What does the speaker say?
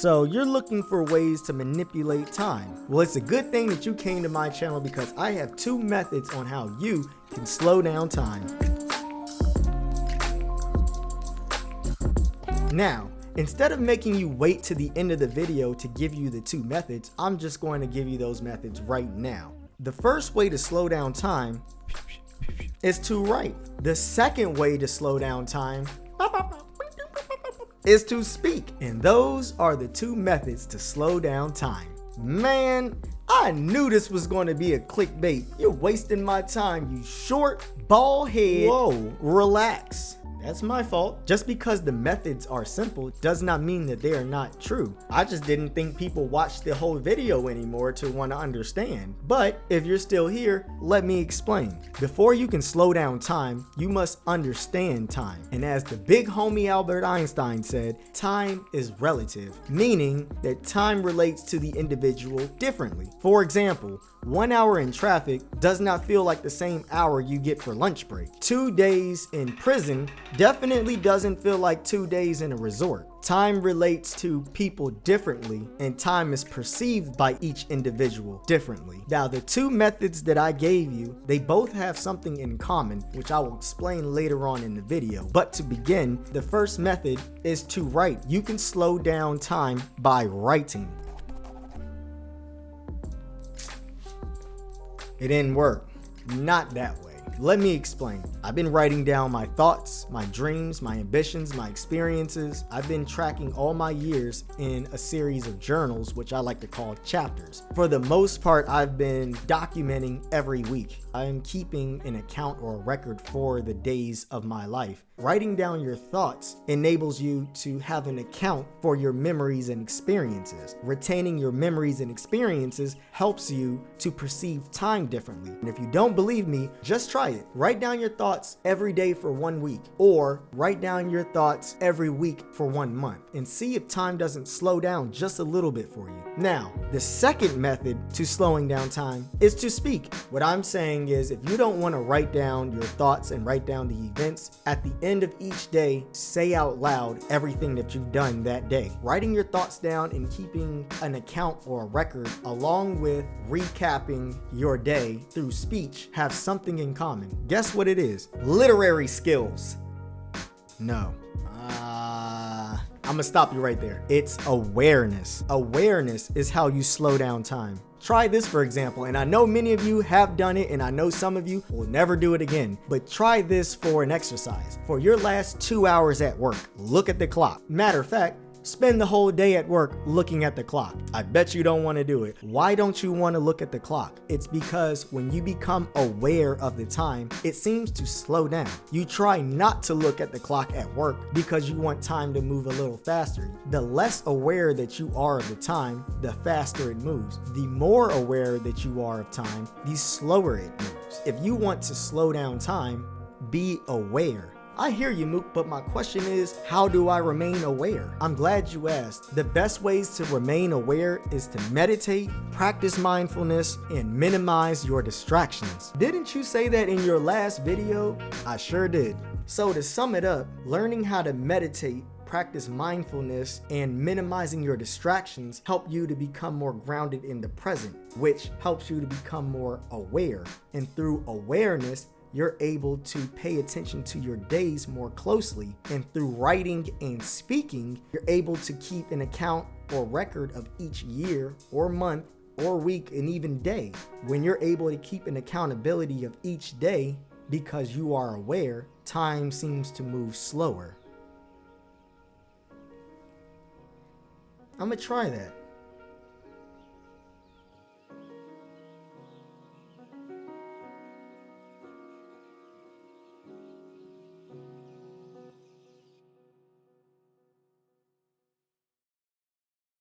So you're looking for ways to manipulate time. Well, it's a good thing that you came to my channel because I have 2 methods on how you can slow down time. Now, instead of making you wait to the end of the video to give you the 2 methods, I'm just going to give you those methods right now. The first way to slow down time is to write. The second way to slow down time is to speak. And those are the 2 methods to slow down time. Man, I knew this was going to be a clickbait. You're wasting my time, you short, bald head. Whoa, relax. That's my fault. Just because the methods are simple does not mean that they are not true. I just didn't think people watched the whole video anymore to want to understand. But if you're still here, let me explain. Before you can slow down time, you must understand time. And as the big homie Albert Einstein said, time is relative, meaning that time relates to the individual differently. For example, 1 hour in traffic does not feel like the same hour you get for lunch break. 2 days in prison definitely doesn't feel like 2 days in a resort. Time relates to people differently, and time is perceived by each individual differently. Now, the 2 methods that I gave you, they both have something in common, which I will explain later on in the video. But to begin, the first method is to write. You can slow down time by writing. It didn't work. Not that way. Let me explain. I've been writing down my thoughts, my dreams, my ambitions, my experiences. I've been tracking all my years in a series of journals, which I like to call chapters. For the most part, I've been documenting every week. I am keeping an account or a record for the days of my life. Writing down your thoughts enables you to have an account for your memories and experiences. Retaining your memories and experiences helps you to perceive time differently. And if you don't believe me, just try it. Write down your thoughts every day for 1 week, or write down your thoughts every week for 1 month, and see if time doesn't slow down just a little bit for you. Now, the second method to slowing down time is to speak. What I'm saying is, if you don't want to write down your thoughts and write down the events, at the end of each day, say out loud everything that you've done that day. Writing your thoughts down and keeping an account or a record, along with recapping your day through speech, have something in common. Guess what it is? Literary skills. No. I'm gonna stop you right there. It's awareness. Awareness is how you slow down time. Try this, for example, and I know many of you have done it, and I know some of you will never do it again, but try this for an exercise. For your last 2 hours at work, look at the clock. Matter of fact, spend the whole day at work looking at the clock. I bet you don't want to do it. Why don't you want to look at the clock? It's because when you become aware of the time, it seems to slow down. You try not to look at the clock at work because you want time to move a little faster. The less aware that you are of the time, the faster it moves. The more aware that you are of time, the slower it moves. If you want to slow down time, be aware. I hear you, Mook, but my question is, how do I remain aware? I'm glad you asked. The best ways to remain aware is to meditate, practice mindfulness, and minimize your distractions. Didn't you say that in your last video? I sure did. So to sum it up, learning how to meditate, practice mindfulness, and minimizing your distractions help you to become more grounded in the present, which helps you to become more aware. And through awareness, you're able to pay attention to your days more closely. And through writing and speaking, you're able to keep an account or record of each year or month or week and even day. When you're able to keep an accountability of each day because you are aware, time seems to move slower. I'm gonna try that.